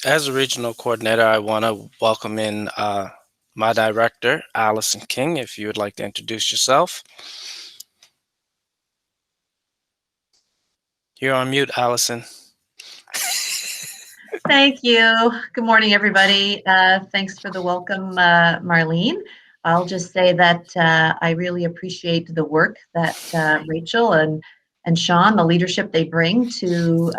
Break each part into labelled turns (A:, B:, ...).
A: As a regional coordinator, I want to welcome in my director, Allison King, if you would like to introduce yourself. You're on mute, Allison.
B: Thank you. Good morning, everybody. Thanks for the welcome, Marlene. I'll just say that I really appreciate the work that Rachel and Sean, the leadership they bring to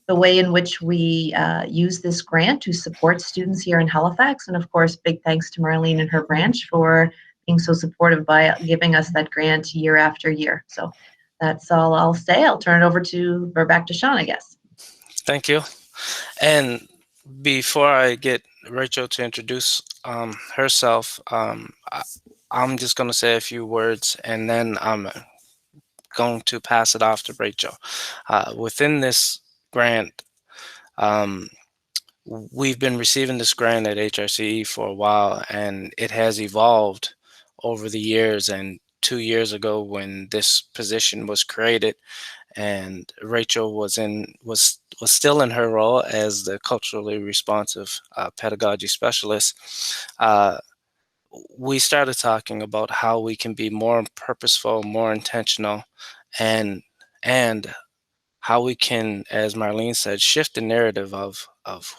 B: the way in which we use this grant to support students here in Halifax. And of course, big thanks to Marlene and her branch for being so supportive by giving us that grant year after year. So that's all I'll say. I'll turn it over or back to Sean, I guess.
A: Thank you. And before I get Rachel to introduce herself, I'm just going to say a few words and then I'm going to pass it off to Rachel. Within this grant, um, we've been receiving this grant at HRCE for a while, and it has evolved over the years. And 2 years ago, when this position was created, and Rachel was still in her role as the culturally responsive pedagogy specialist, uh, we started talking about how we can be more purposeful, more intentional, and and how we can, as Marlene said, shift the narrative of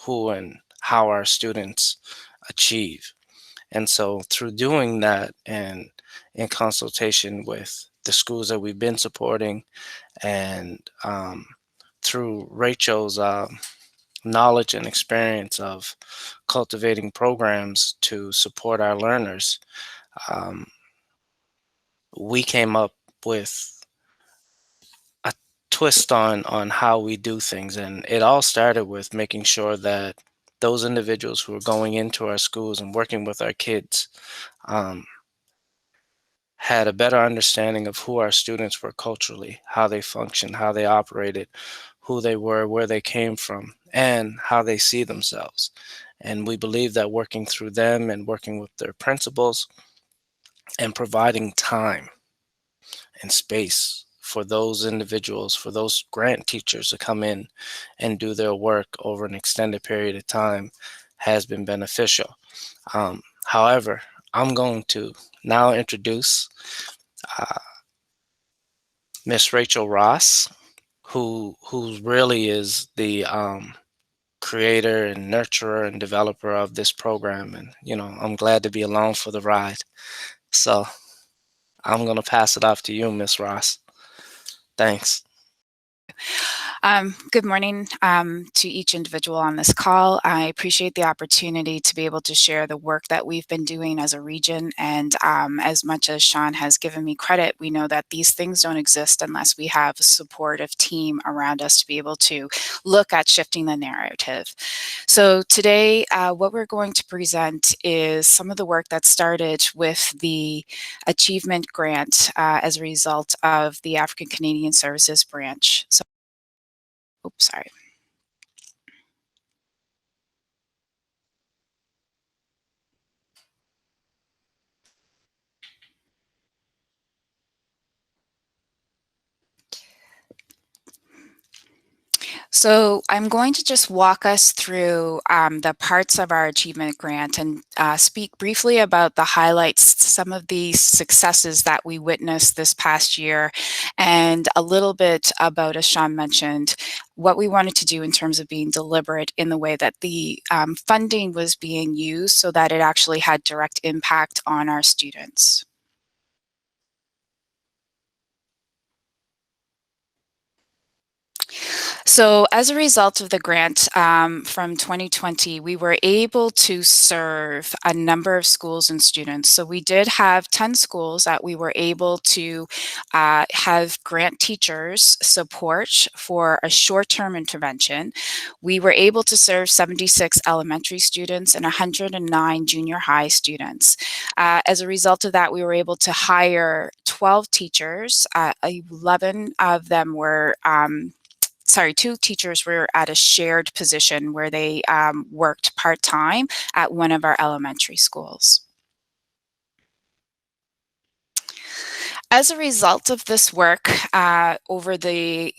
A: who and how our students achieve. And so through doing that and in consultation with the schools that we've been supporting and through Rachel's knowledge and experience of cultivating programs to support our learners, um, we came up with a twist on how we do things. And it all started with making sure that those individuals who are going into our schools and working with our kids um, had a better understanding of who our students were culturally, how they functioned, how they operated, who they were, where they came from, and how they see themselves. And we believe that working through them and working with their principals and providing time and space for those individuals, for those grant teachers to come in and do their work over an extended period of time has been beneficial. However, I'm going to now introduce uh, Miss Rachel Ross, who really is the creator and nurturer and developer of this program. And I'm glad to be along for the ride. So I'm gonna pass it off to you, Miss Ross. Thanks.
C: Good morning to each individual on this call. I appreciate the opportunity to be able to share the work that we've been doing as a region. And as much as Sean has given me credit, we know that these things don't exist unless we have a supportive team around us to be able to look at shifting the narrative. So today, what we're going to present is some of the work that started with the Achievement Grant as a result of the African Canadian Services branch. So oops, sorry. So I'm going to just walk us through the parts of our achievement grant and speak briefly about the highlights, some of the successes that we witnessed this past year, and a little bit about, as Sean mentioned, what we wanted to do in terms of being deliberate in the way that the funding was being used so that it actually had direct impact on our students. So as a result of the grant from 2020, we were able to serve a number of schools and students. So we did have 10 schools that we were able to have grant teachers support for a short-term intervention. We were able to serve 76 elementary students and 109 junior high students. As a result of that, we were able to hire 12 teachers. 11 of them were 2 teachers were at a shared position where they worked part-time at one of our elementary schools. As a result of this work over the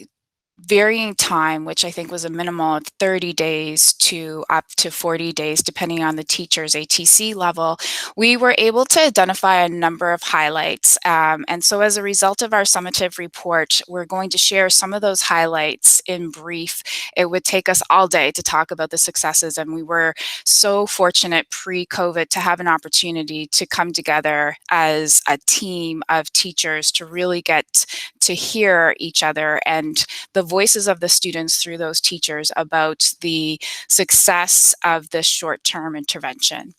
C: varying time, which I think was a minimal of 30 days to up to 40 days, depending on the teacher's ATC level, we were able to identify a number of highlights. And so as a result of our summative report, we're going to share some of those highlights in brief. It would take us all day to talk about the successes, and we were so fortunate pre-COVID to have an opportunity to come together as a team of teachers to really get to hear each other and the voices of the students through those teachers about the success of this short-term intervention.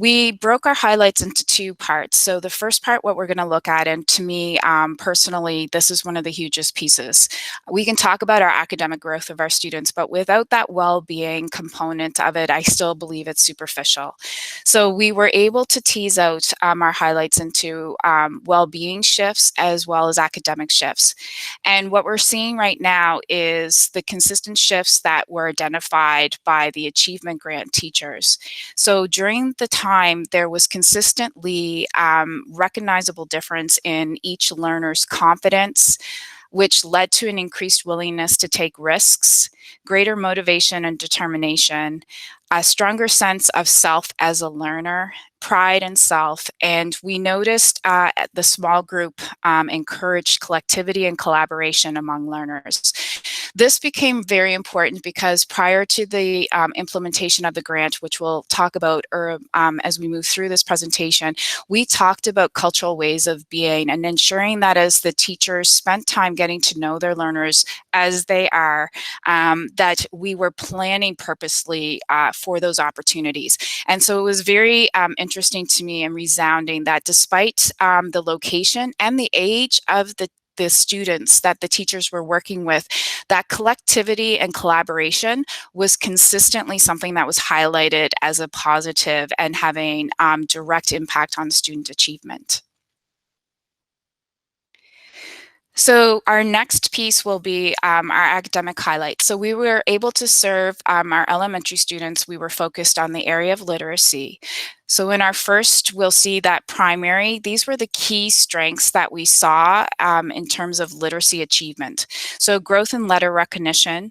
C: We broke our highlights into two parts. So the first part, what we're going to look at, and to me personally, this is one of the hugest pieces. We can talk about our academic growth of our students, but without that well-being component of it, I still believe it's superficial. So we were able to tease out our highlights into well-being shifts as well as academic shifts. And what we're seeing right now is the consistent shifts that were identified by the achievement grant teachers. So during the time, there was consistently recognizable difference in each learner's confidence, which led to an increased willingness to take risks, greater motivation and determination, a stronger sense of self as a learner, pride in self, and we noticed the small group encouraged collectivity and collaboration among learners. This became very important because prior to the implementation of the grant, which we'll talk about as we move through this presentation, we talked about cultural ways of being and ensuring that as the teachers spent time getting to know their learners as they are, that we were planning purposely for those opportunities. And so it was very interesting to me and resounding that despite the location and the age of the students that the teachers were working with, that collectivity and collaboration was consistently something that was highlighted as a positive and having direct impact on student achievement. So our next piece will be our academic highlights. So we were able to serve our elementary students. We were focused on the area of literacy. So in our first, we'll see that primary, these were the key strengths that we saw in terms of literacy achievement. So growth in letter recognition,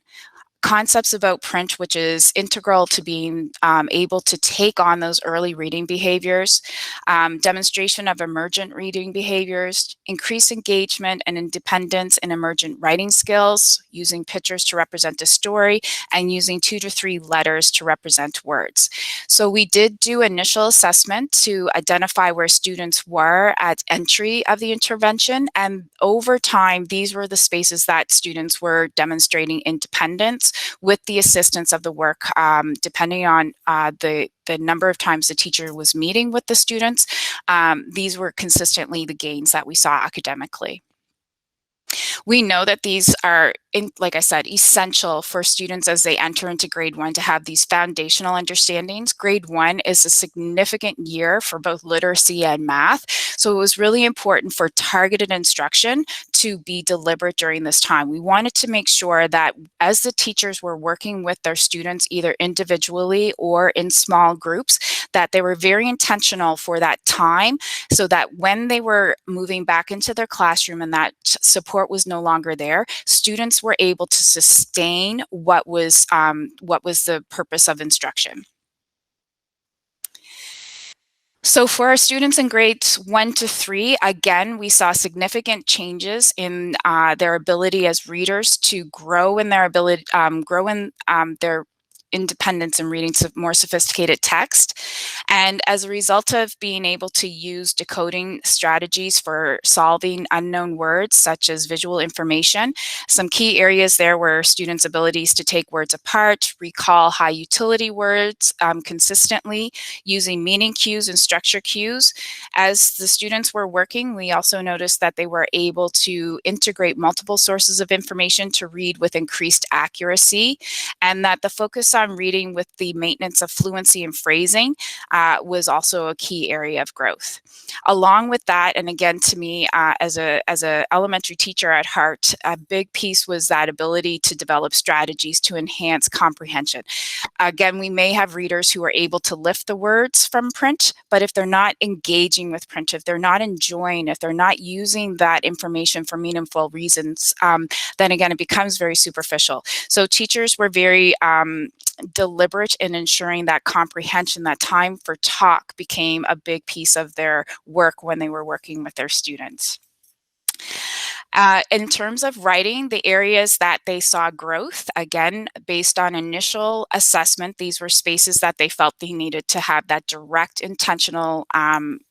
C: concepts about print, which is integral to being able to take on those early reading behaviors, demonstration of emergent reading behaviors, increased engagement and independence in emergent writing skills, using pictures to represent a story, and using 2 to 3 letters to represent words. So we did do initial assessment to identify where students were at entry of the intervention, and over time, these were the spaces that students were demonstrating independence with the assistance of the work, depending on the number of times the teacher was meeting with the students. These were consistently the gains that we saw academically. We know that these are, like I said, essential for students as they enter into grade 1 to have these foundational understandings. Grade 1 is a significant year for both literacy and math, so it was really important for targeted instruction to be deliberate during this time. We wanted to make sure that as the teachers were working with their students, either individually or in small groups, that they were very intentional for that time so that when they were moving back into their classroom and that support was no longer there, students were able to sustain what was the purpose of instruction. So for our students in grades 1 to 3, again, we saw significant changes in their ability as readers to grow in their ability, their independence in reading more sophisticated text. And as a result of being able to use decoding strategies for solving unknown words, such as visual information, some key areas there were students' abilities to take words apart, recall high utility words consistently, using meaning cues and structure cues. As the students were working, we also noticed that they were able to integrate multiple sources of information to read with increased accuracy, and that the focus on reading with the maintenance of fluency and phrasing was also a key area of growth. Along with that, and again, to me, as a elementary teacher at heart, a big piece was that ability to develop strategies to enhance comprehension. Again, we may have readers who are able to lift the words from print, but if they're not engaging with print, if they're not enjoying, if they're not using that information for meaningful reasons, then again, it becomes very superficial. So teachers were very deliberate in ensuring that comprehension, that time for talk, became a big piece of their work when they were working with their students. In terms of writing, the areas that they saw growth, again, based on initial assessment, these were spaces that they felt they needed to have that direct, intentional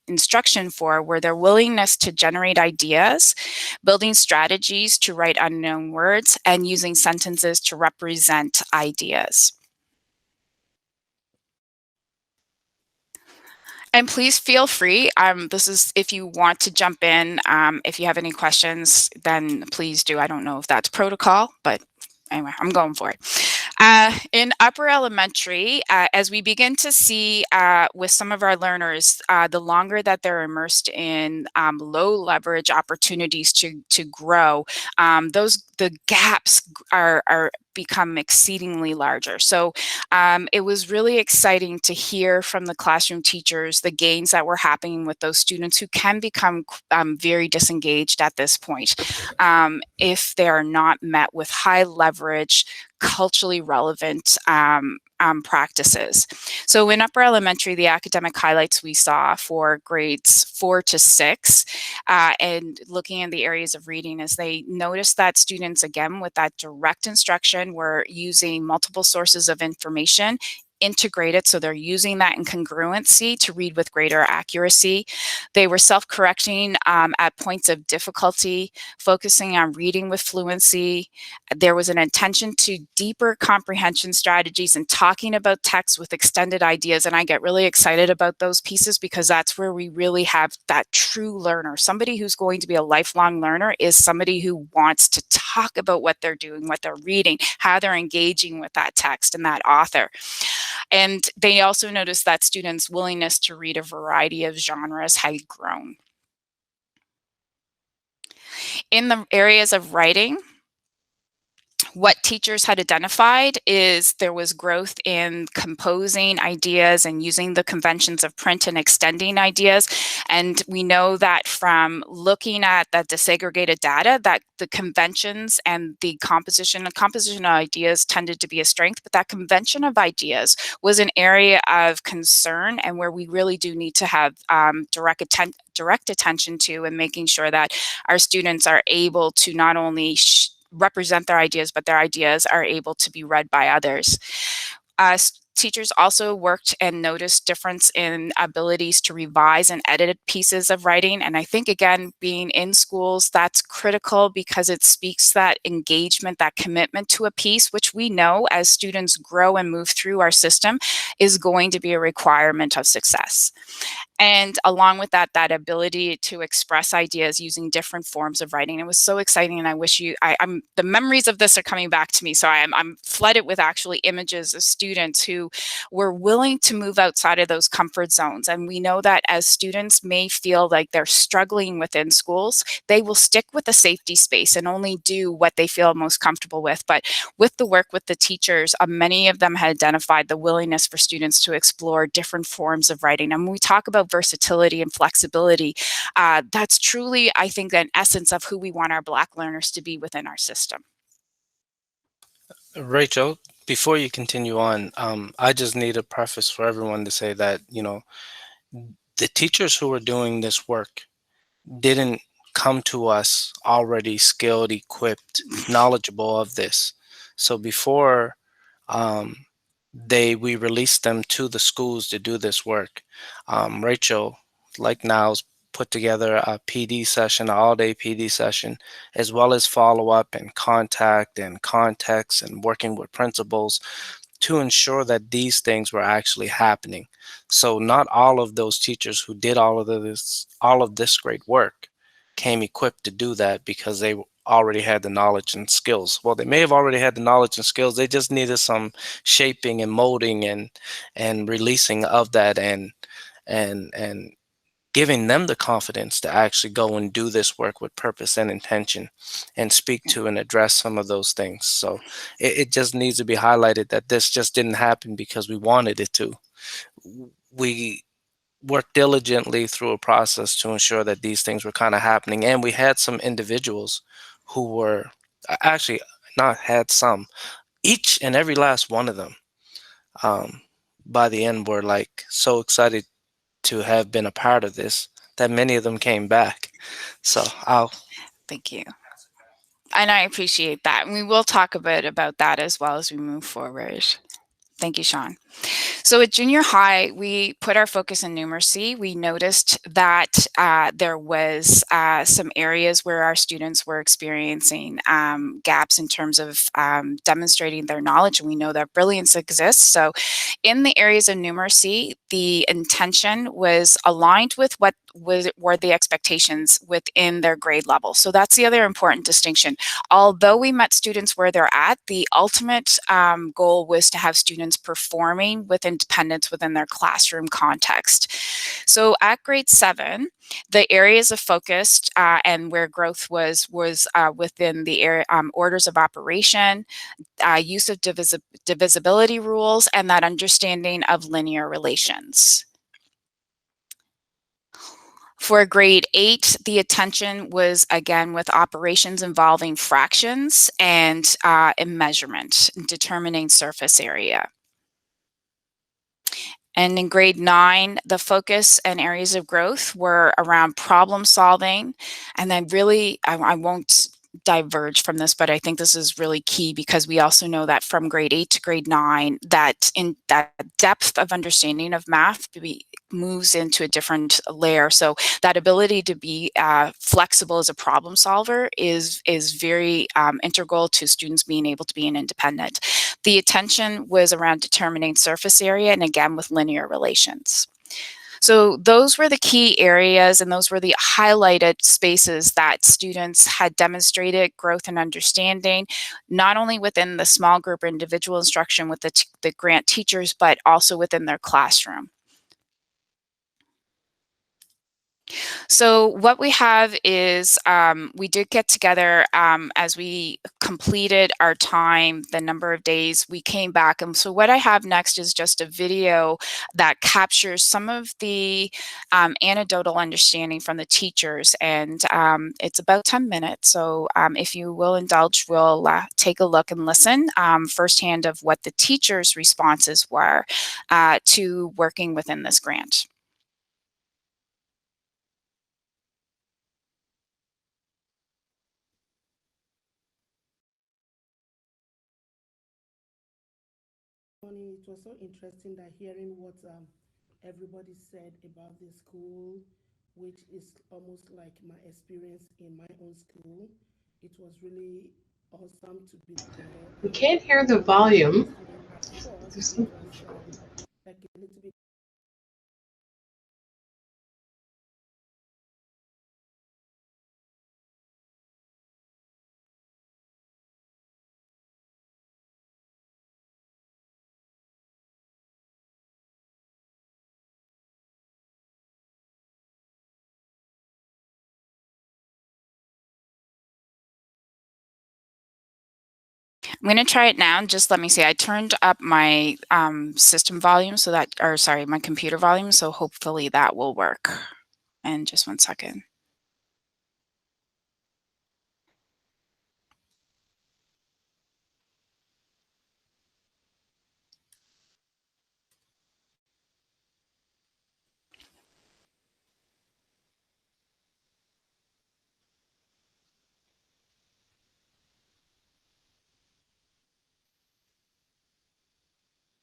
C: instruction for, were their willingness to generate ideas, building strategies to write unknown words, and using sentences to represent ideas. And please feel free. This is, if you want to jump in, if you have any questions, then please do. I don't know if that's protocol, but anyway, I'm going for it. In upper elementary, as we begin to see with some of our learners, the longer that they're immersed in low leverage opportunities to grow, the gaps are become exceedingly larger. So it was really exciting to hear from the classroom teachers the gains that were happening with those students who can become very disengaged at this point if they are not met with high leverage, culturally relevant practices. So in upper elementary, the academic highlights we saw for grades 4 to 6 and looking in the areas of reading is they noticed that students, again, with that direct instruction, were using multiple sources of information integrated, so they're using that in congruency to read with greater accuracy. They were self-correcting at points of difficulty, focusing on reading with fluency. There was an intention to deeper comprehension strategies and talking about text with extended ideas, and I get really excited about those pieces because that's where we really have that true learner. Somebody who's going to be a lifelong learner is somebody who wants to talk about what they're doing, what they're reading, how they're engaging with that text and that author. And they also noticed that students' willingness to read a variety of genres had grown. In the areas of writing, what teachers had identified is there was growth in composing ideas and using the conventions of print and extending ideas. And we know that from looking at the disaggregated data that the conventions and the composition of ideas tended to be a strength, but that convention of ideas was an area of concern and where we really do need to have direct attention to and making sure that our students are able to not only represent their ideas, but their ideas are able to be read by others. Teachers also worked and noticed difference in abilities to revise and edit pieces of writing. And I think, again, being in schools, that's critical because it speaks that engagement, that commitment to a piece, which we know as students grow and move through our system is going to be a requirement of success. And along with that, that ability to express ideas using different forms of writing. It was so exciting, and I wish the memories of this are coming back to me. So I'm flooded with actually images of students who were willing to move outside of those comfort zones. And we know that as students may feel like they're struggling within schools, they will stick with a safety space and only do what they feel most comfortable with. But with the work with the teachers, many of them had identified the willingness for students to explore different forms of writing. And when we talk about versatility and flexibility, that's truly, I think, an essence of who we want our Black learners to be within our system.
A: Rachel, before you continue on, I just need a preface for everyone to say that, the teachers who are doing this work didn't come to us already skilled, equipped, knowledgeable of this. So before we released them to the schools to do this work, Rachel, like now's put together a PD session, an all-day PD session, as well as follow-up and contact and context and working with principals to ensure that these things were actually happening. So not all of those teachers who did all of this great work came equipped to do that because they already had the knowledge and skills. Well, they may have already had the knowledge and skills. They just needed some shaping and molding and releasing of that, and giving them the confidence to actually go and do this work with purpose and intention and speak to and address some of those things. So it just needs to be highlighted that this just didn't happen because we wanted it to. We worked diligently through a process to ensure that these things were kind of happening. And we had some individuals who were actually not had some, each and every last one of them, um, by the end were like so excited to have been a part of this that many of them came back. So I'll.
C: Thank you. And I appreciate that. And we will talk a bit about that as well as we move forward. Thank you, Sean. So at junior high, we put our focus in numeracy. We noticed that there was some areas where our students were experiencing gaps in terms of demonstrating their knowledge, and we know that brilliance exists. So in the areas of numeracy, the intention was aligned with what were the expectations within their grade level. So that's the other important distinction. Although we met students where they're at, the ultimate goal was to have students performing with independence within their classroom context. So at grade 7, the areas of focus and where growth was within the area, orders of operation, use of divisibility rules, and that understanding of linear relations. For grade 8, the attention was again with operations involving fractions and measurement, determining surface area. And in grade 9, the focus and areas of growth were around problem solving. And then really, I won't diverge from this, but I think this is really key because we also know that from grade 8 to grade 9, that in that depth of understanding of math moves into a different layer. So that ability to be flexible as a problem solver is very integral to students being able to be an independent. The attention was around determining surface area and again with linear relations. So those were the key areas and those were the highlighted spaces that students had demonstrated growth and understanding, not only within the small group or individual instruction with the grant teachers, but also within their classroom. So what we have is we did get together as we completed our time, the number of days we came back. And so what I have next is just a video that captures some of the anecdotal understanding from the teachers. And it's about 10 minutes. So if you will indulge, we'll take a look and listen firsthand of what the teachers' responses were to working within this grant.
D: It was so interesting that hearing what everybody said about the school, which is almost like my experience in my own school. It was really awesome to be there.
E: We can't hear the volume.
D: At first, it was like a little bit.
C: I'm going to try it now. Just let me see. I turned up my system volume so that, or sorry, my computer volume. So hopefully that will work. And just one second.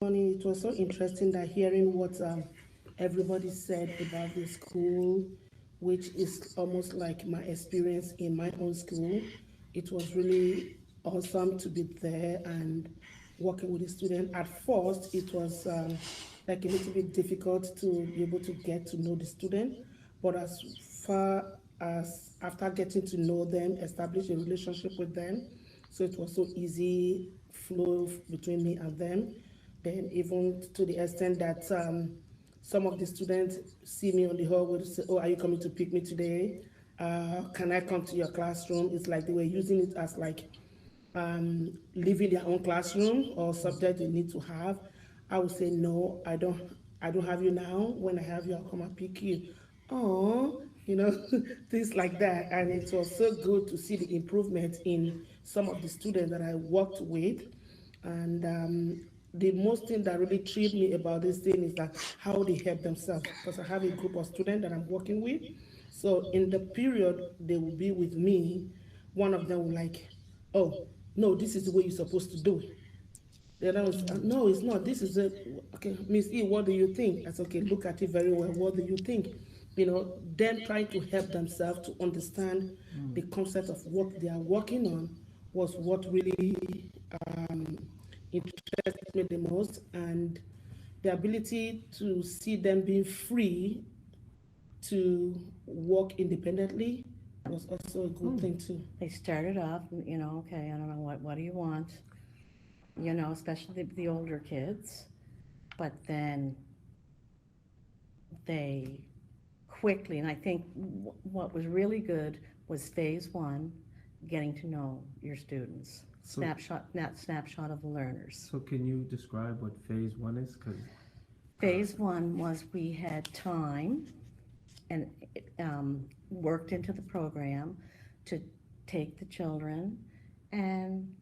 D: It was so interesting that hearing what everybody said about the school, which is almost like my experience in my own school. It was really awesome to be there and working with the student. At first, it was like a little bit difficult to be able to get to know the student, but as far as after getting to know them, establish a relationship with them. So it was so easy flow between me and them. Then even to the extent that some of the students see me on the hallway to say, "Oh, are you coming to pick me today? Can I come to your classroom?" It's like they were using it as like leaving their own classroom or subject they need to have. I would say no, I don't have you now. When I have you, I'll come and pick you. Oh, you know, things like that. And it was so good to see the improvement in some of the students that I worked with. And the most thing that really thrilled me about this thing is that how they help themselves. Because I have a group of students that I'm working with. So in the period they will be with me, one of them will like, "Oh, no, this is the way you're supposed to do it." The other was, "No, it's not. This is it." Okay, Miss E, what do you think? I said, "Okay, look at it very well. What do you think?" You know, them trying to help themselves to understand the concept of what they are working on was what really interested me the most. And the ability to see them being free to work independently was also a good thing too.
F: They started off, okay, I don't know, what do you want? Especially the older kids. But then they quickly, and I think what was really good was phase one, getting to know your students.
G: So-
F: Snapshot of the learners.
G: So can you describe what phase one is?
F: Phase one was we had time and worked into the program to take the children and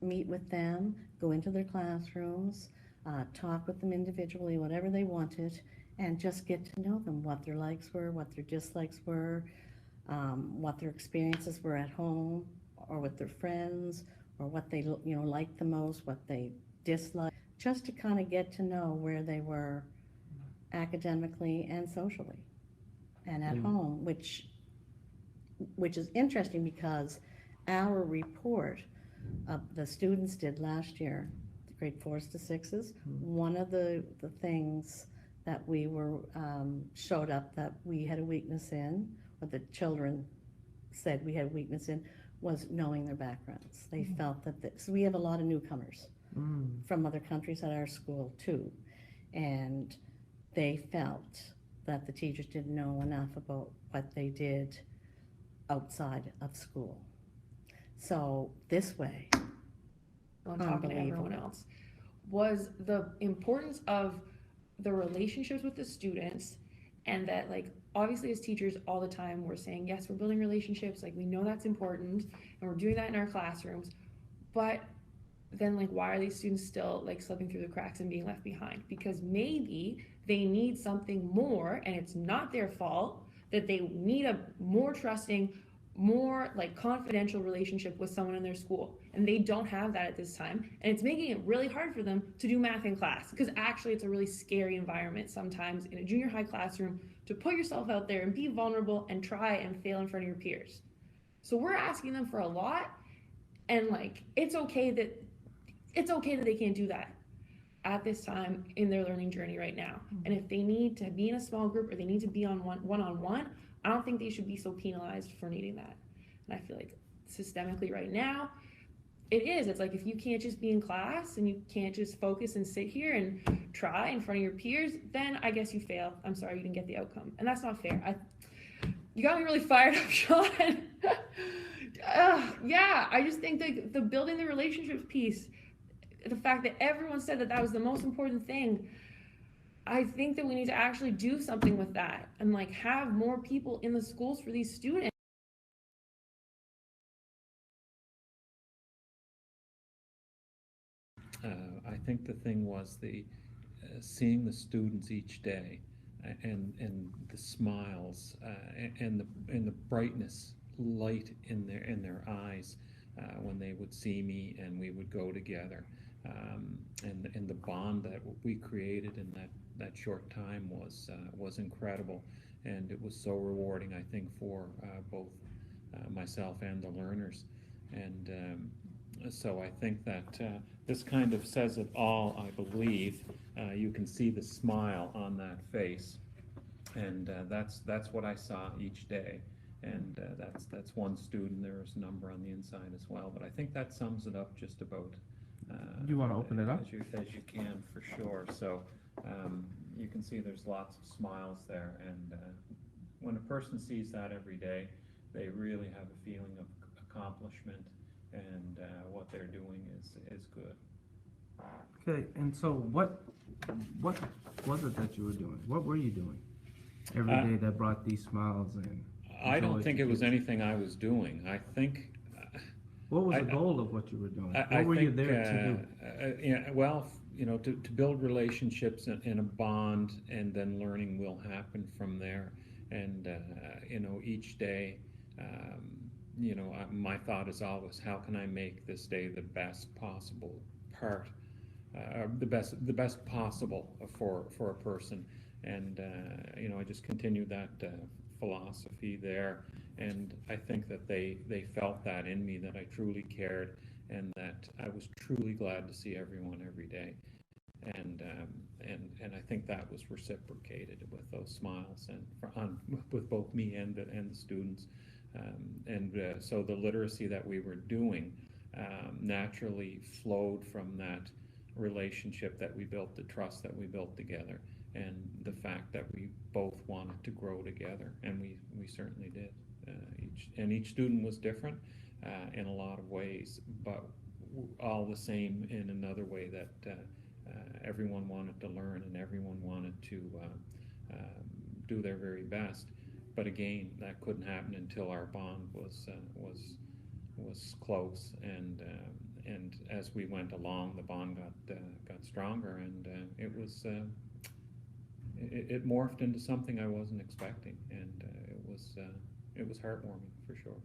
F: meet with them, go into their classrooms, talk with them individually, whatever they wanted, and just get to know them, what their likes were, what their dislikes were, what their experiences were at home or with their friends, or what they liked the most, what they disliked, just to kind of get to know where they were academically and socially and at home, which is interesting because our report the students did last year, grade 4s to 6s, one of the things that we were showed up that we had a weakness in, or the children said we had a weakness in, was knowing their backgrounds. They felt that so we have a lot of newcomers from other countries at our school too, and they felt that the teachers didn't know enough about what they did outside of school. So this way,
H: on talking to everyone else, was the importance of the relationships with the students, and that, like, obviously as teachers all the time we're saying, yes, we're building relationships, like we know that's important and we're doing that in our classrooms, but then, like, why are these students still like slipping through the cracks and being left behind? Because maybe they need something more, and it's not their fault, that they need a more trusting, more like confidential relationship with someone in their school, and they don't have that at this time, and it's making it really hard for them to do math in class, because actually it's a really scary environment sometimes in a junior high classroom to put yourself out there and be vulnerable and try and fail in front of your peers. So we're asking them for a lot, and like it's okay that they can't do that at this time in their learning journey right now. And if they need to be in a small group or they need to be on one-on-one, I don't think they should be so penalized for needing that. And I feel like systemically right now, it's like if you can't just be in class and you can't just focus and sit here and try in front of your peers, then I guess you fail. I'm sorry, you didn't get the outcome. And that's not fair. You got me really fired up, Sean. Yeah, I just think that the building the relationships piece, the fact that everyone said that was the most important thing, I think that we need to actually do something with that and like have more people in the schools for these students.
I: I think the thing was seeing the students each day and the smiles and the brightness, light in their eyes when they would see me and we would go together, and the bond that we created in that short time was incredible, and it was so rewarding, I think, for both myself and the learners. And so I think that this kind of says it all, I believe. You can see the smile on that face, and that's what I saw each day. And that's one student. There's a number on the inside as well, but I think that sums it up just about.
G: You want to open it up?
I: As you can, for sure. So you can see there's lots of smiles there, and when a person sees that every day, they really have a feeling of accomplishment, and what they're doing is good.
G: Okay, and so what was it that you were doing? What were you doing every day that brought these smiles and
I: I don't
G: joy
I: think
G: to
I: it was
G: kids?
I: anything I was doing. I think.
G: What was
I: I-
G: the goal of what you were doing?
I: I
G: What were you
I: think,
G: there to do?
I: Yeah, well, to build relationships in a bond, and then learning will happen from there. And each day, my thought is always, how can I make this day the best possible part, the best possible for a person. And I just continued that philosophy there. And I think that they felt that in me, that I truly cared, and that I was truly glad to see everyone every day. And I think that was reciprocated with those smiles, and with both me and the students. So the literacy that we were doing naturally flowed from that relationship that we built, the trust that we built together, and the fact that we both wanted to grow together, and we certainly did. Each student was different in a lot of ways, but all the same in another way, that everyone wanted to learn, and everyone wanted to do their very best. But again, that couldn't happen until our bond was close, and as we went along, the bond got stronger, and it morphed into something I wasn't expecting, and it was heartwarming for sure.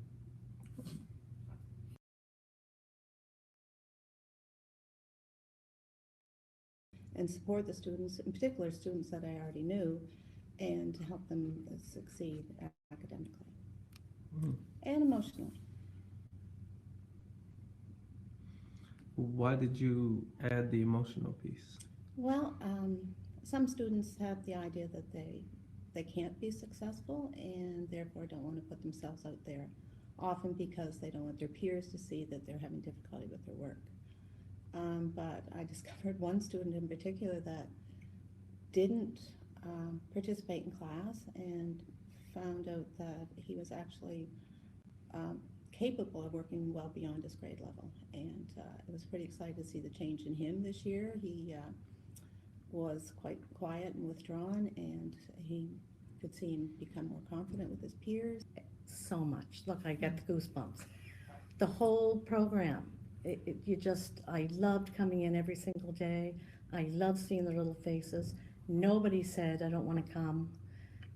F: And support the students, in particular students that I already knew, and to help them succeed academically and emotionally.
G: Why did you add the emotional piece?
F: Well, some students have the idea that they can't be successful, and therefore don't want to put themselves out there, often because they don't want their peers to see that they're having difficulty with their work. But I discovered one student in particular that didn't participate in class, and found out that he was actually capable of working well beyond his grade level. And it was pretty exciting to see the change in him this year. He was quite quiet and withdrawn, and he could see him become more confident with his peers. So much. Look, I got the goosebumps. The whole program, I loved coming in every single day. I loved seeing their little faces. Nobody said, I don't want to come.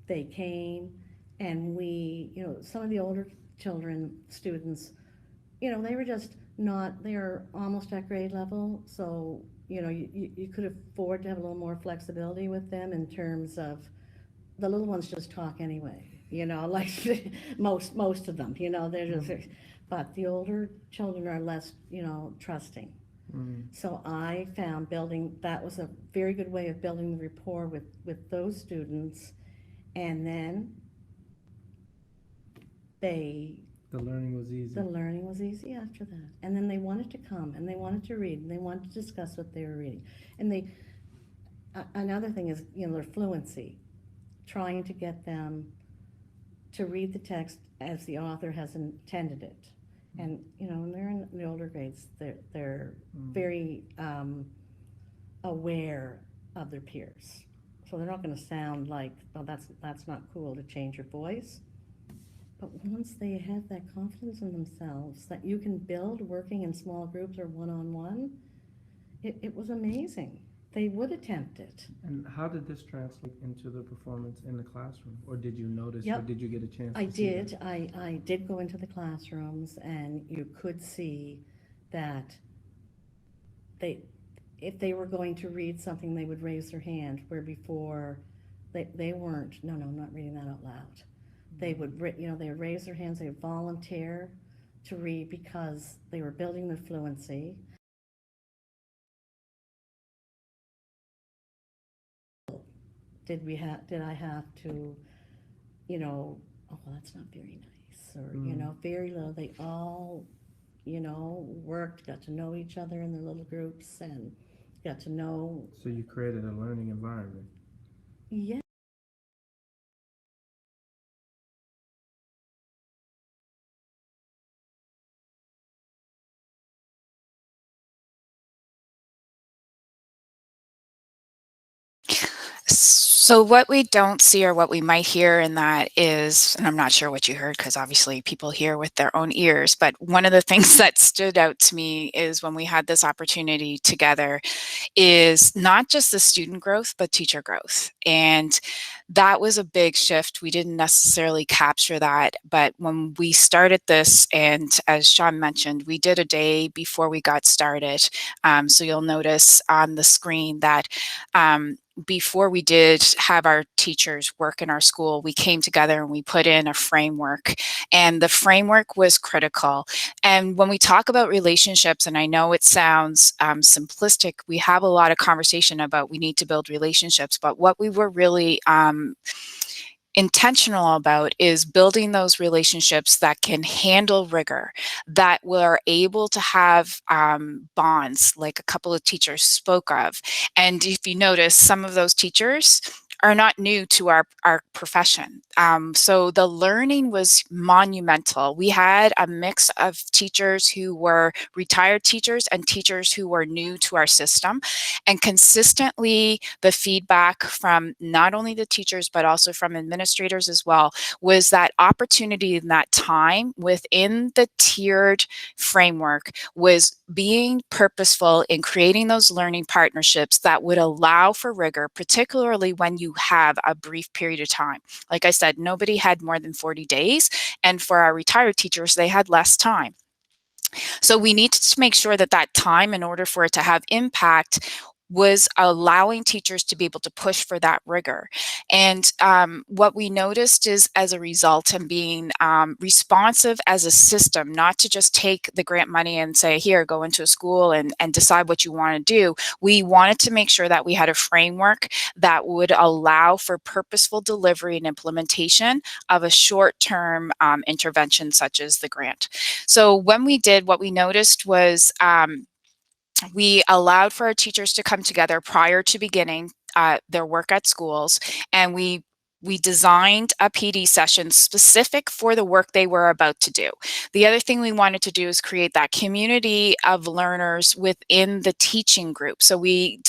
F: They came, and some of the older children, students, they were just not, they were almost at grade level, so, you could afford to have a little more flexibility with them in terms of, the little ones just talk anyway, like most of them, they're just, but the older children are less, trusting. So I found that was a very good way of building the rapport with those students. And then
G: The learning was easy.
F: the learning was easy after that. And then they wanted to come, and they wanted to read, and they wanted to discuss what they were reading. And another thing is, their fluency, trying to get them to read the text as the author has intended it. And, when they're in the older grades, they're very aware of their peers. So they're not going to sound like, oh, that's not cool to change your voice. But once they have that confidence in themselves that you can build working in small groups or one-on-one, it was amazing. They would attempt it.
G: And how did this translate into the performance in the classroom? Or did you notice,
F: Yep.
G: or did you get a chance
F: I
G: to see
F: did.
G: that?
F: I did go into the classrooms, and you could see that if they were going to read something, they would raise their hand, where before they weren't, no, I'm not reading that out loud. They would, they would raise their hands, they would volunteer to read because they were building their fluency. Did I have to, oh, well, that's not very nice, or, you know, very little. They all, you know, worked, got to know each other in their little groups, and got to know.
G: So you created a learning environment.
F: Yeah.
C: So what we don't see or what we might hear in that is, and I'm not sure what you heard because obviously people hear with their own ears, but one of the things that stood out to me is when we had this opportunity together is not just the student growth, but teacher growth. And that was a big shift. We didn't necessarily capture that, but when we started this, and as Sean mentioned, we did a day before we got started. So you'll notice on the screen that before we did have our teachers work in our school, we came together and we put in a framework, and the framework was critical. And when we talk about relationships, and I know it sounds simplistic, we have a lot of conversation about we need to build relationships, but what we were really intentional about is building those relationships that can handle rigor, that were able to have bonds like a couple of teachers spoke of. And if you notice, some of those teachers are not new to our profession. So the learning was monumental. We had a mix of teachers who were retired teachers and teachers who were new to our system. And consistently, the feedback from not only the teachers, but also from administrators as well, was that opportunity in that time within the tiered framework was being purposeful in creating those learning partnerships that would allow for rigor, particularly when you have a brief period of time. Like I said, nobody had more than 40 days, and for our retired teachers, they had less time. So we need to make sure that that time, in order for it to have impact, was allowing teachers to be able to push for that rigor. And what we noticed is, as a result, and being responsive as a system, not to just take the grant money and say, here, go into a school and decide what you want to do. We wanted to make sure that we had a framework that would allow for purposeful delivery and implementation of a short-term intervention such as the grant. So when we did, what we noticed was we allowed for our teachers to come together prior to beginning their work at schools, and we designed a PD session specific for the work they were about to do. The other thing we wanted to do is create that community of learners within the teaching group. So we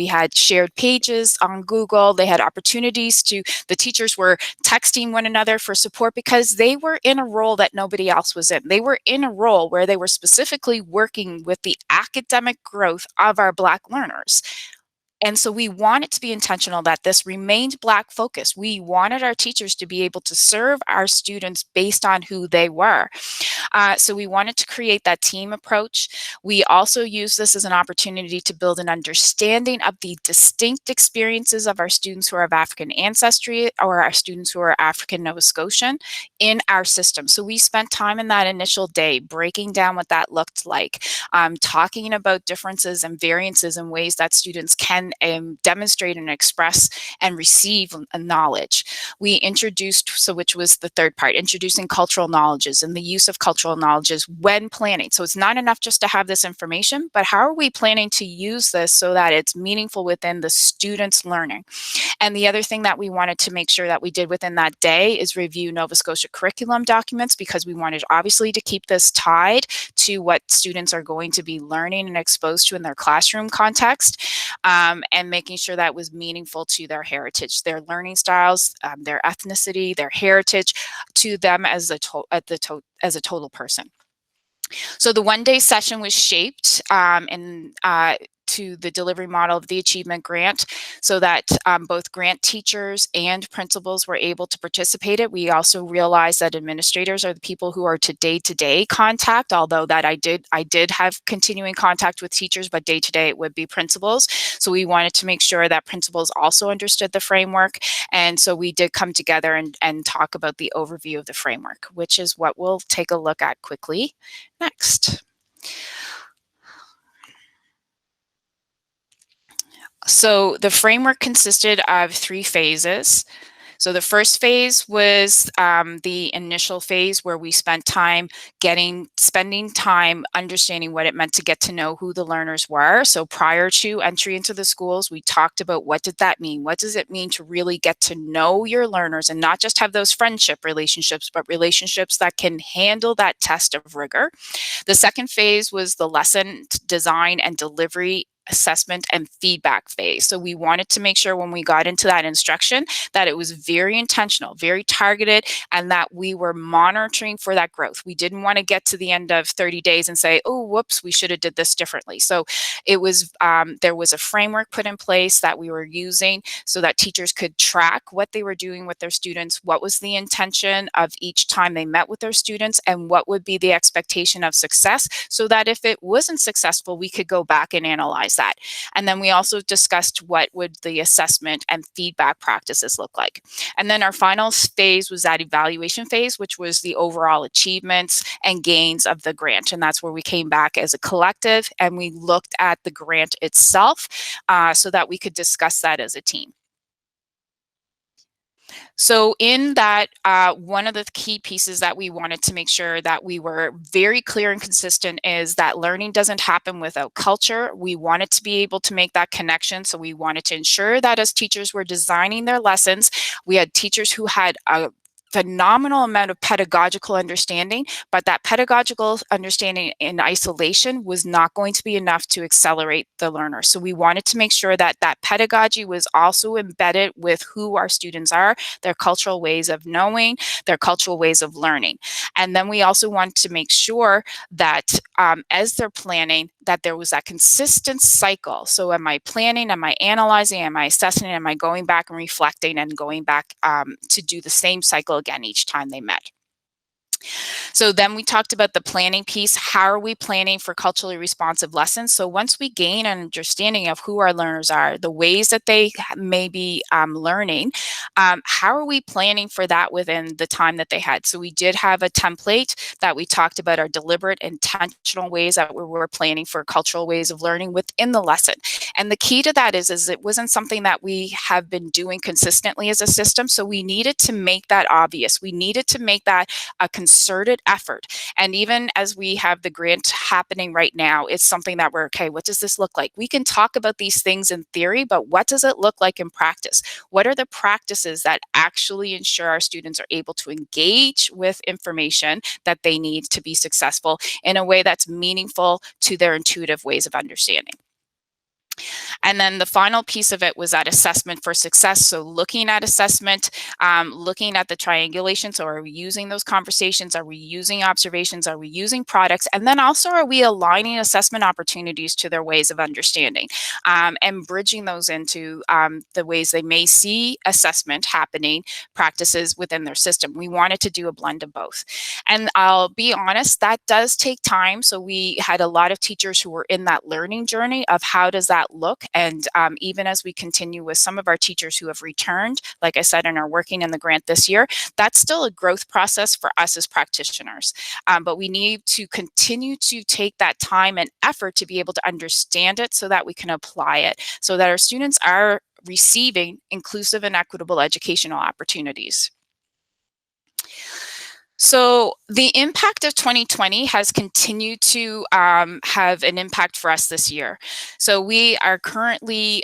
C: had shared pages on Google. They had opportunities the teachers were texting one another for support because they were in a role that nobody else was in. They were in a role where they were specifically working with the academic growth of our Black learners. And so we wanted to be intentional that this remained Black focused. We wanted our teachers to be able to serve our students based on who they were. So we wanted to create that team approach. We also use this as an opportunity to build an understanding of the distinct experiences of our students who are of African ancestry or our students who are African Nova Scotian in our system. So we spent time in that initial day breaking down what that looked like, talking about differences and variances in ways that students can demonstrate and express and receive knowledge. We introduced, which was the third part, introducing cultural knowledges and the use of cultural knowledges when planning. So it's not enough just to have this information, but how are we planning to use this so that it's meaningful within the students' learning? And the other thing that we wanted to make sure that we did within that day is review Nova Scotia curriculum documents, because we wanted obviously to keep this tied to what students are going to be learning and exposed to in their classroom context, and making sure that was meaningful to their heritage, their learning styles, their ethnicity, their heritage, to them as a total person. So the one-day session was shaped to the delivery model of the achievement grant, so that both grant teachers and principals were able to participate. We also realized that administrators are the people who are to day-to-day contact, although that I did have continuing contact with teachers, but day-to-day it would be principals. So we wanted to make sure that principals also understood the framework. And so we did come together and talk about the overview of the framework, which is what we'll take a look at quickly next. So the framework consisted of 3 phases. So the first phase was the initial phase where we spent time spending time understanding what it meant to get to know who the learners were. So prior to entry into the schools, we talked about what did that mean? What does it mean to really get to know your learners and not just have those friendship relationships, but relationships that can handle that test of rigor. The second phase was the lesson design and delivery assessment and feedback phase. So we wanted to make sure when we got into that instruction that it was very intentional, very targeted, and that we were monitoring for that growth. We didn't want to get to the end of 30 days and say, oh, whoops, we should have did this differently. So it was there was a framework put in place that we were using so that teachers could track what they were doing with their students, what was the intention of each time they met with their students, and what would be the expectation of success, so that if it wasn't successful, we could go back and analyze that. And then we also discussed what would the assessment and feedback practices look like. And then our final phase was that evaluation phase, which was the overall achievements and gains of the grant. And that's where we came back as a collective and we looked at the grant itself so that we could discuss that as a team. So in that, one of the key pieces that we wanted to make sure that we were very clear and consistent is that learning doesn't happen without culture. We wanted to be able to make that connection. So we wanted to ensure that as teachers were designing their lessons, we had teachers who had a phenomenal amount of pedagogical understanding, but that pedagogical understanding in isolation was not going to be enough to accelerate the learner. So we wanted to make sure that that pedagogy was also embedded with who our students are, their cultural ways of knowing, their cultural ways of learning. And then we also want to make sure that as they're planning, that there was that consistent cycle. So am I planning, am I analyzing, am I assessing, am I going back and reflecting and going back to do the same cycle again each time they met. So then we talked about the planning piece. How are we planning for culturally responsive lessons? So once we gain an understanding of who our learners are, the ways that they may be learning, how are we planning for that within the time that they had? So we did have a template that we talked about our deliberate, intentional ways that we were planning for cultural ways of learning within the lesson. And the key to that is it wasn't something that we have been doing consistently as a system. So we needed to make that obvious. We needed to make that a concerted effort. And even as we have the grant happening right now, it's something that we're, okay, what does this look like? We can talk about these things in theory, but what does it look like in practice? What are the practices that actually ensure our students are able to engage with information that they need to be successful in a way that's meaningful to their intuitive ways of understanding? And then the final piece of it was that assessment for success. So looking at assessment, looking at the triangulation. So are we using those conversations? Are we using observations? Are we using products? And then also, are we aligning assessment opportunities to their ways of understanding and bridging those into the ways they may see assessment happening, practices within their system? We wanted to do a blend of both. And I'll be honest, that does take time. So we had a lot of teachers who were in that learning journey of how does that look. And even as we continue with some of our teachers who have returned, like I said, and are working in the grant this year, that's still a growth process for us as practitioners. But we need to continue to take that time and effort to be able to understand it so that we can apply it, so that our students are receiving inclusive and equitable educational opportunities. So the impact of 2020 has continued to have an impact for us this year. So we are currently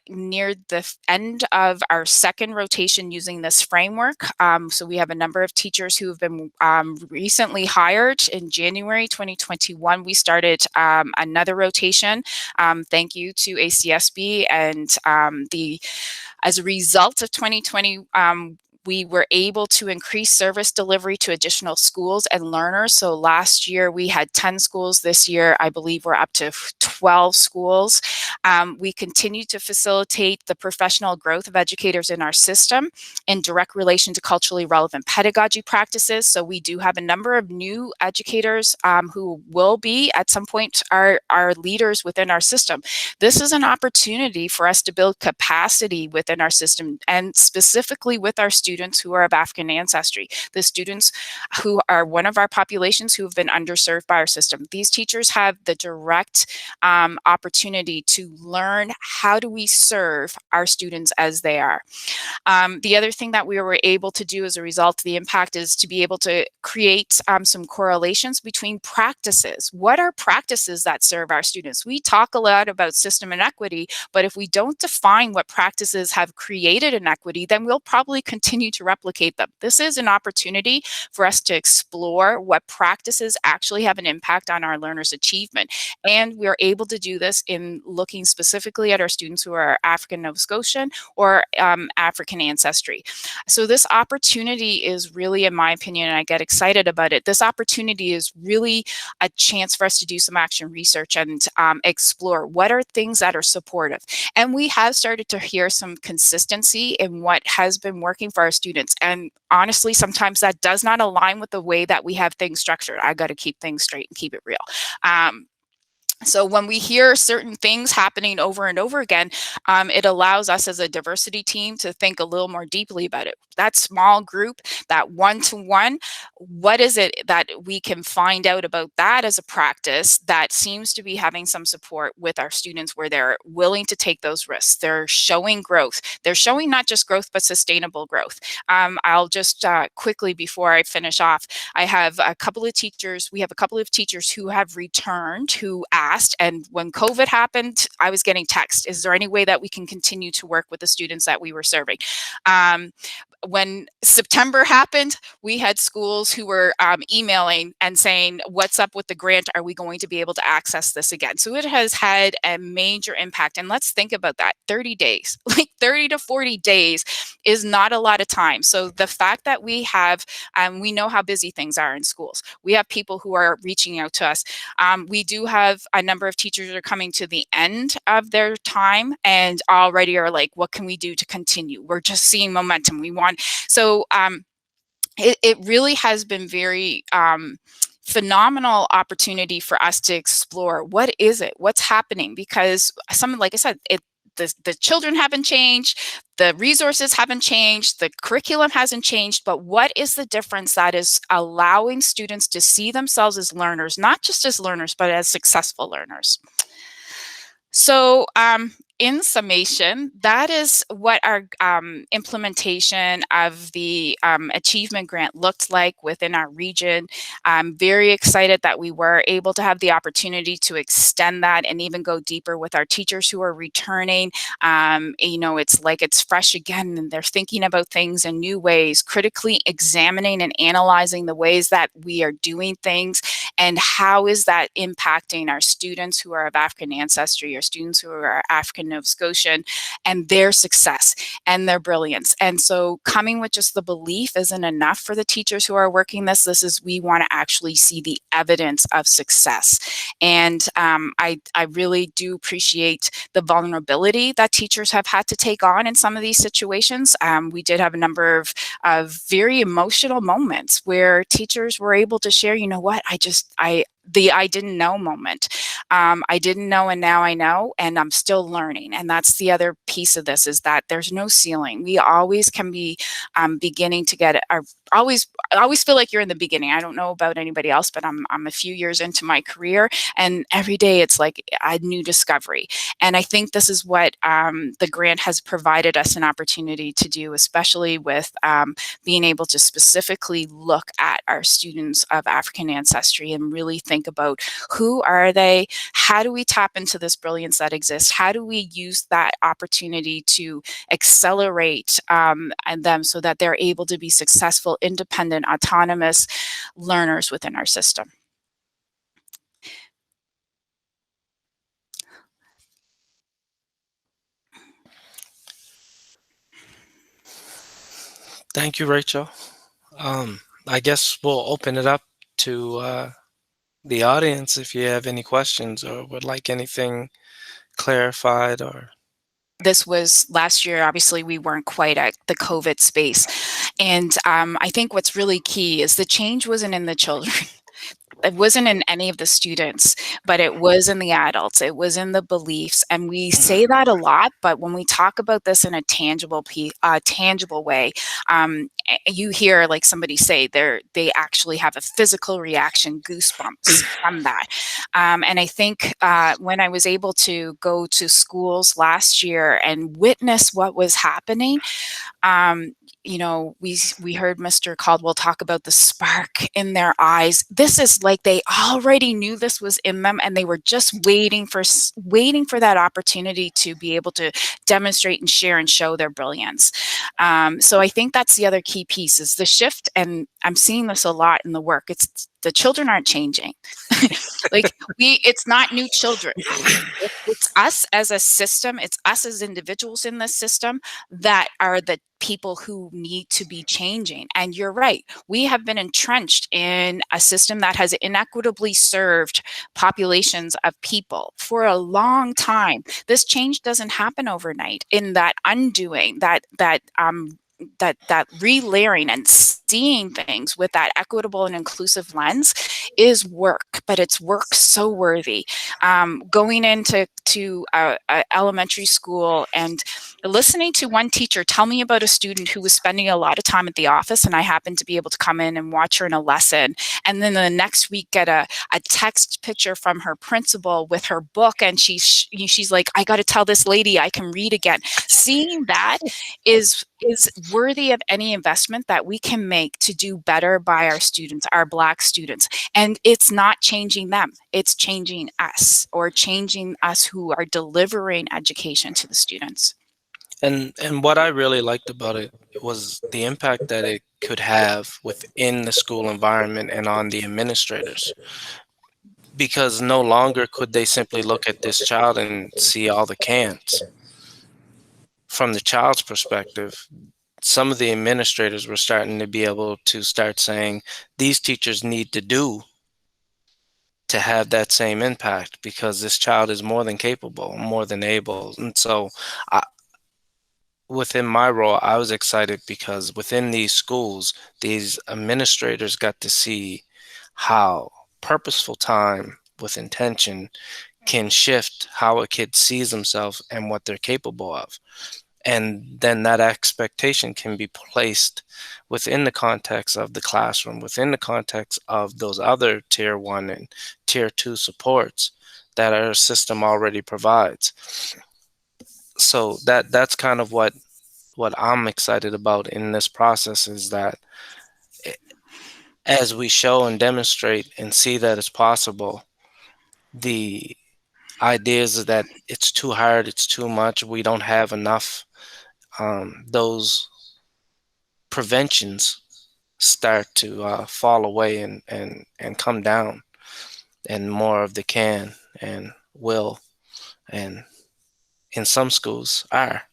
C: near the end of our second rotation using this framework. So we have a number of teachers who have been recently hired. In January 2021, we started another rotation. Thank you to ACSB and as a result of 2020, we were able to increase service delivery to additional schools and learners. So last year we had 10 schools. This year, I believe we're up to 12 schools. We continue to facilitate the professional growth of educators in our system in direct relation to culturally relevant pedagogy practices. So we do have a number of new educators who will be at some point our leaders within our system. This is an opportunity for us to build capacity within our system and specifically with our students students who are of African ancestry, the students who are one of our populations who have been underserved by our system. These teachers have the direct opportunity to learn how do we serve our students as they are. The other thing that we were able to do as a result of the impact is to be able to create some correlations between practices. What are practices that serve our students? We talk a lot about system inequity, but if we don't define what practices have created inequity, then we'll probably continue to replicate them. This is an opportunity for us to explore what practices actually have an impact on our learners' achievement. And we're able to do this in looking specifically at our students who are African Nova Scotian or African ancestry. So this opportunity is really, in my opinion, and I get excited about it, this opportunity is really a chance for us to do some action research and explore what are things that are supportive. And we have started to hear some consistency in what has been working for our students. And honestly, sometimes that does not align with the way that we have things structured. I got to keep things straight and keep it real. So when we hear certain things happening over and over again, it allows us as a diversity team to think a little more deeply about it. That small group, that one-to-one, what is it that we can find out about that as a practice that seems to be having some support with our students where they're willing to take those risks. They're showing growth. They're showing not just growth, but sustainable growth. I'll just quickly, before I finish off, I have a couple of teachers, we have a couple of teachers who have returned, who asked, and when COVID happened, I was getting text, is there any way that we can continue to work with the students that we were serving? When September happened, we had schools who were emailing and saying, what's up with the grant? Are we going to be able to access this again? So it has had a major impact. And let's think about that, 30 days, like 30 to 40 days is not a lot of time. So the fact that we have, we know how busy things are in schools. We have people who are reaching out to us. We do have a number of teachers that are coming to the end of their time and already are like, what can we do to continue? We're just seeing momentum. We want, so it really has been very phenomenal opportunity for us to explore what is it, what's happening, because like I said, the children haven't changed, the resources haven't changed, the curriculum hasn't changed, but what is the difference that is allowing students to see themselves as learners, not just as learners, but as successful learners? So in summation, that is what our implementation of the achievement grant looked like within our region. I'm very excited that we were able to have the opportunity to extend that and even go deeper with our teachers who are returning. You know, it's like it's fresh again and they're thinking about things in new ways, critically examining and analyzing the ways that we are doing things and how is that impacting our students who are of African ancestry or students who are African Nova Scotian and their success and their brilliance. And so coming with just the belief isn't enough for the teachers who are working this. This is, we want to actually see the evidence of success. And I really do appreciate the vulnerability that teachers have had to take on in some of these situations. We did have a number of very emotional moments where teachers were able to share, you know what, the I didn't know moment. I didn't know and now I know, and I'm still learning. And that's the other piece of this, is that there's no ceiling. We always can be beginning to get I always feel like you're in the beginning. I don't know about anybody else, but I'm a few years into my career, and every day it's like a new discovery. And I think this is what the grant has provided us an opportunity to do, especially with being able to specifically look at our students of African ancestry and really think about who are they, how do we tap into this brilliance that exists, how do we use that opportunity to accelerate them so that they're able to be successful, independent, autonomous learners within our system.
A: Thank you, Rachel. I guess we'll open it up to the audience if you have any questions or would like anything clarified. Or
C: this was last year, obviously we weren't quite at the COVID space. And I think what's really key is the change wasn't in the children. it wasn't in any of the students, but it was in the adults. It was in the beliefs, and we say that a lot. But when we talk about this in a tangible way, you hear like somebody say they actually have a physical reaction, goosebumps from that. And I think when I was able to go to schools last year and witness what was happening, you know, we heard Mr. Caldwell talk about the spark in their eyes. This is like they already knew this was in them, and they were just waiting for that opportunity to be able to demonstrate and share and show their brilliance. So I think that's the other key piece is the shift, and I'm seeing this a lot in the work. It's the children aren't changing. Like it's not new children. It's us as a system. It's us as individuals in this system that are the people who need to be changing. And you're right. We have been entrenched in a system that has inequitably served populations of people for a long time. This change doesn't happen overnight. In that undoing, that relayering and seeing things with that equitable and inclusive lens is work, but it's work so worthy. Going into a elementary school and listening to one teacher tell me about a student who was spending a lot of time at the office, and I happened to be able to come in and watch her in a lesson, and then the next week get a text picture from her principal with her book, and she's like, I got to tell this lady I can read again. Seeing that is worthy of any investment that we can make to do better by our students, our Black students. And it's not changing them, it's changing us, or changing us who are delivering education to the students.
A: And what I really liked about it was the impact that it could have within the school environment and on the administrators. Because no longer could they simply look at this child and see all the cans. From the child's perspective, some of the administrators were starting to be able to start saying, these teachers need to do to have that same impact because this child is more than capable, more than able. And so within my role, I was excited because within these schools, these administrators got to see how purposeful time with intention can shift how a kid sees themselves and what they're capable of. And then that expectation can be placed within the context of the classroom, within the context of those other tier 1 and tier 2 supports that our system already provides. So that's kind of what I'm excited about in this process is that as we show and demonstrate and see that it's possible, the ideas that it's too hard, it's too much, we don't have enough, those preventions start to fall away and come down, and more of the can and will and in some schools are.